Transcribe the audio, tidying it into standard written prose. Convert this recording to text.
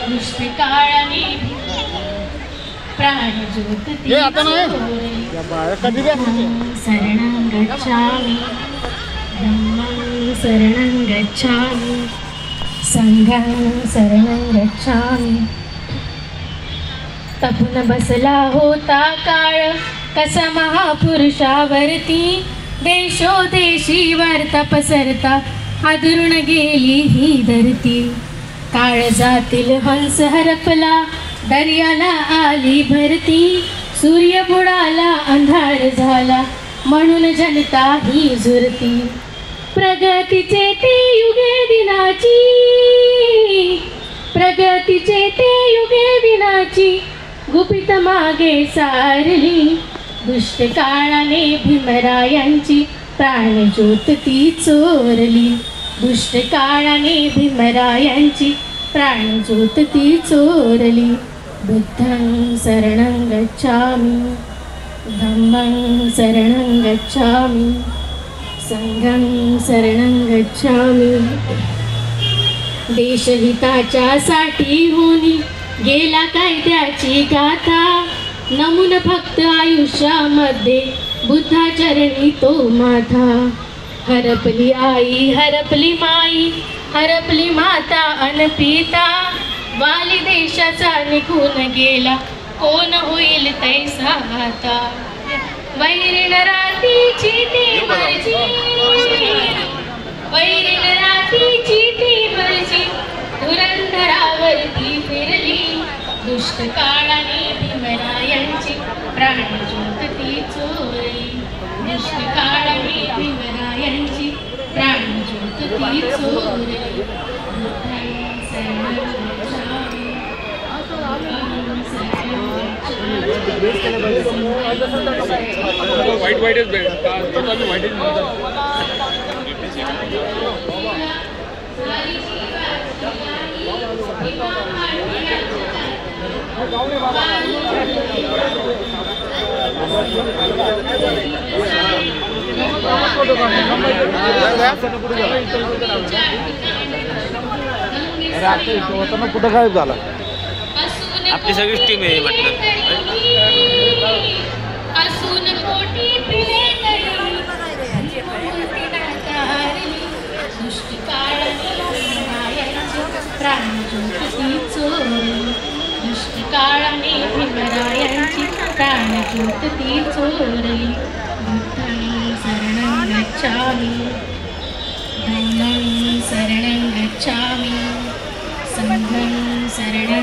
दुष्टकाळाने प्राणज्योत शरणं गच्छामि धम्मं शरणं गच्छामि संघं शरणं गच्छामि। तपून बसला होता काळ कसा महापुरुषावरती, देशोदेशीवर तपसरता आदरून गेली ही धरती। काळजातील हंस हरपला दर्याला आली भरती, सूर्य बुडाला अंधार झाला म्हणून जनता ही झुरती। प्रगतीचे ते युगे दिनाची, प्रगतीचे ते युगे दिनाची गुपित मागे सारली। दुष्ट काळाने भीमरायांची प्राणज्योत ती चोरली। दुष्ट काळाने भीमरायांची प्राणज्योत ती चोरली। बुद्धं शरणं गच्छामि धम्मं शरणं गच्छामि संघं शरणं गच्छामि। देशहिताच्या साठी होनी गेला कायद्याची गाथा, नमून फक्त आयुष्यामध्ये बुद्धाचरणी तो माथा। हरपली आई हरपली माई हरपली माता अन पिता, वाली देशाचा निघून गेला कोण होईल तैसा आता। वैरीण रातीची ती मर्जी, वैरीण रातीची ती मर्जी धुरंधरावरती फिरली। दुष्ट काळाने भीमरायांची प्राणज्योत ती चोरली। दुष्ट काळाने भीमरायांची प्राणज्योत ती चोरली। बुद्धं शरणं गच्छामि white is better. White is more. कुठं गायब झाला? आपली सगळीच टीम आहे म्हटलं। असून कोटी पिले तरी दुष्ट काळाने भीमरायांची प्राणज्योत ती चोरली। दुष्ट काळाने भीमरायांची प्राणज्योत ती चोरली। बुद्धं शरणं गच्छामि धम्मं शरणं गच्छामि संघं शरणं